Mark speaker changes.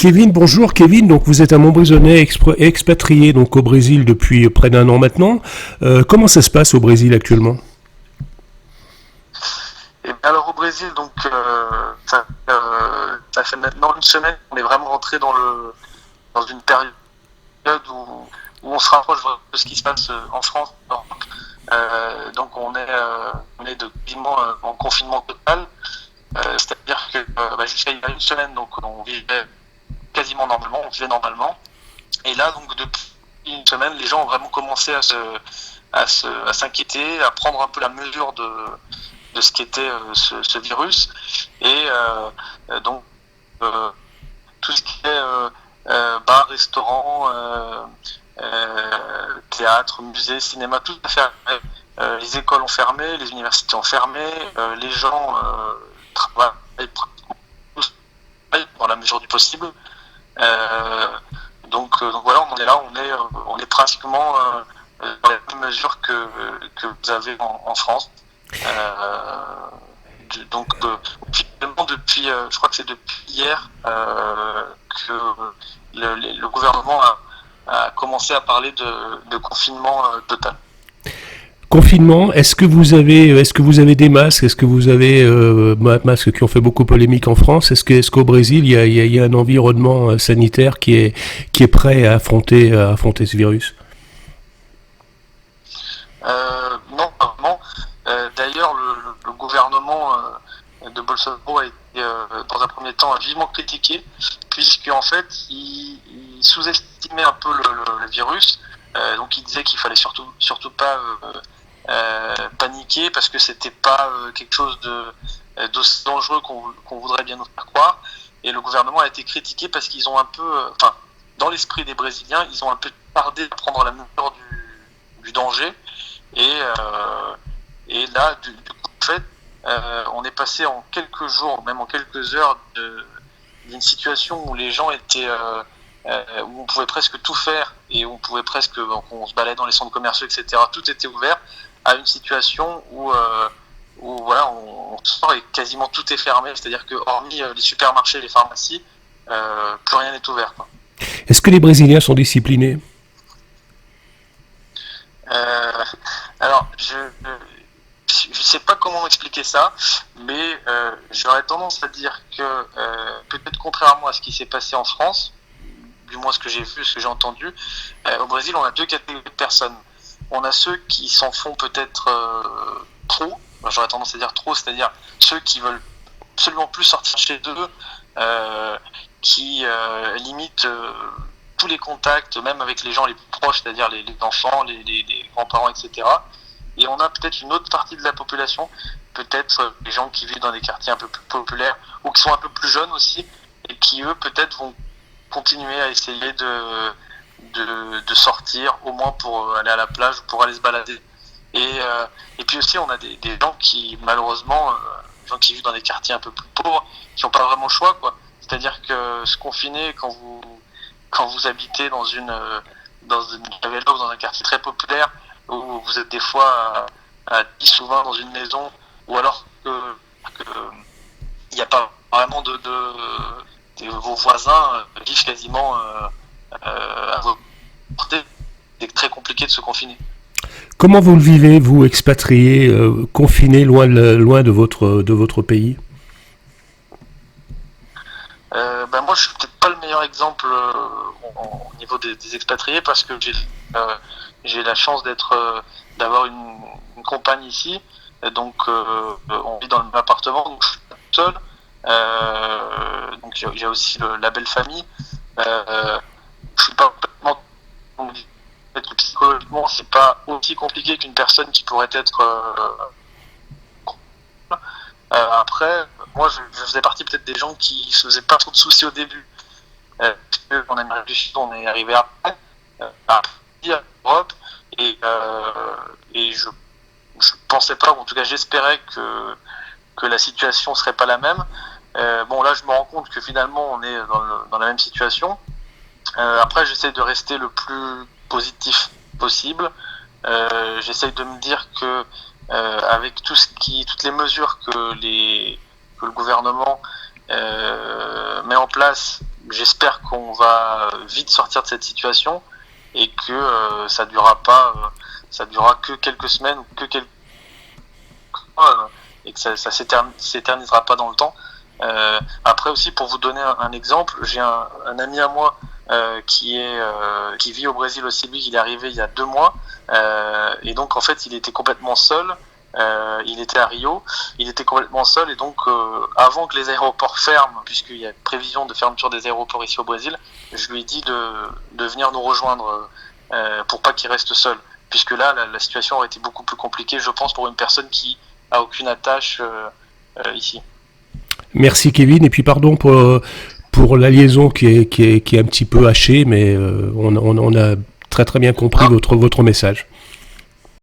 Speaker 1: Kevin, bonjour Kevin. Donc vous êtes un Montbrisonnais expatrié donc au Brésil depuis près d'1 an maintenant. Comment ça se passe au Brésil actuellement?
Speaker 2: Et bien alors au Brésil, donc ça fait maintenant une semaine qu'on est vraiment rentré dans une période où on se rapproche de ce qui se passe en France. Donc on est de quasiment en confinement total. C'est-à-dire que jusqu'à il y a une semaine, donc on vivait quasiment normalement, on vivait normalement. Et là, donc depuis une semaine, les gens ont vraiment commencé à s'inquiéter, à prendre un peu la mesure de ce qu'était ce virus. Et donc tout ce qui est bar, restaurant, théâtre, musée, cinéma, tout a fermé. Les écoles ont fermé, les universités ont fermé, les gens travaillent dans la mesure du possible. Donc voilà, on est là, on est pratiquement dans les mêmes mesures que vous avez en France. Finalement, depuis, je crois que c'est depuis hier que le gouvernement a commencé à parler de confinement total.
Speaker 1: Confinement, est-ce que vous avez des masques? Est-ce que vous avez masques qui ont fait beaucoup polémique en France? Est-ce qu'au Brésil il y a un environnement sanitaire qui est prêt à affronter ce virus?
Speaker 2: Non, pas vraiment. D'ailleurs, le gouvernement de Bolsonaro a été, dans un premier temps, vivement critiqué, puisqu'en fait, il sous-estimait un peu le virus. Donc, il disait qu'il fallait surtout pas paniquer parce que c'était pas quelque chose d'aussi dangereux qu'on voudrait bien nous faire croire. Et le gouvernement a été critiqué parce qu'ils ont un peu, dans l'esprit des Brésiliens, ils ont un peu tardé à prendre la mesure du danger. Et là, du coup, en fait, on est passé en quelques jours, même en quelques heures, d'une situation où les gens étaient, où on pouvait presque tout faire et où on pouvait presque, on se baladait dans les centres commerciaux, etc. Tout était ouvert, à une situation où voilà, on sort et quasiment tout est fermé. C'est-à-dire que hormis les supermarchés, et les pharmacies, plus rien n'est ouvert, quoi.
Speaker 1: Est-ce que les Brésiliens sont disciplinés?
Speaker 2: Euh, alors, je sais pas comment expliquer ça, mais j'aurais tendance à dire que peut-être contrairement à ce qui s'est passé en France, du moins ce que j'ai vu, ce que j'ai entendu, au Brésil, on a deux catégories de personnes. On a ceux qui s'en font peut-être trop, j'aurais tendance à dire trop, c'est-à-dire ceux qui veulent absolument plus sortir chez eux, qui limitent tous les contacts, même avec les gens les plus proches, c'est-à-dire les enfants, les grands-parents, etc. Et on a peut-être une autre partie de la population, peut-être les gens qui vivent dans des quartiers un peu plus populaires ou qui sont un peu plus jeunes aussi, et qui eux peut-être vont continuer à essayer de sortir, au moins pour aller à la plage ou pour aller se balader. Et puis aussi on a des gens qui malheureusement, gens qui vivent dans des quartiers un peu plus pauvres, qui n'ont pas vraiment le choix, quoi. C'est-à-dire que se confiner quand vous habitez dans une favela ou dans un quartier très populaire, où vous êtes des fois à 10 ou 20 dans une maison, ou alors que il n'y a pas vraiment vos voisins vivent quasiment à vos portées, c'est très compliqué de se confiner.
Speaker 1: Comment vous le vivez, vous, expatrié, confiné loin de votre pays?
Speaker 2: Moi, je suis peut-être pas le meilleur exemple au niveau des expatriés parce que j'ai la chance d'avoir une compagne ici. Et donc, on vit dans le même appartement, donc je suis pas tout seul. Donc, j'ai aussi la belle famille. Je suis pas complètement. Peut-être que psychologiquement, c'est pas aussi compliqué qu'une personne qui pourrait être. Après, moi, je faisais partie peut-être des gens qui se faisaient pas trop de soucis au début. Parce qu'en Amérique du Sud, on est arrivé après, à l'Europe, et je pensais pas, ou en tout cas j'espérais que la situation serait pas la même. Bon, là, je me rends compte que finalement, on est dans la même situation. Après, j'essaie de rester le plus positif possible. J'essaie de me dire que avec toutes les mesures que le gouvernement met en place, j'espère qu'on va vite sortir de cette situation et que ça durera pas, ça durera que quelques semaines ou que quelques mois, et que ça s'éternisera pas dans le temps. Après aussi, pour vous donner un exemple, j'ai un ami à moi qui vit au Brésil aussi. Lui, il est arrivé il y a 2 mois, et donc en fait, il était complètement seul. Il était à Rio, il était complètement seul, et donc avant que les aéroports ferment, puisqu'il y a prévision de fermeture des aéroports ici au Brésil, je lui ai dit de venir nous rejoindre pour pas qu'il reste seul, puisque là la situation aurait été beaucoup plus compliquée, je pense, pour une personne qui a aucune attache ici.
Speaker 1: Merci Kevin, et puis pardon pour la liaison qui est un petit peu hachée, mais on a très très bien compris
Speaker 2: Non,
Speaker 1: votre message.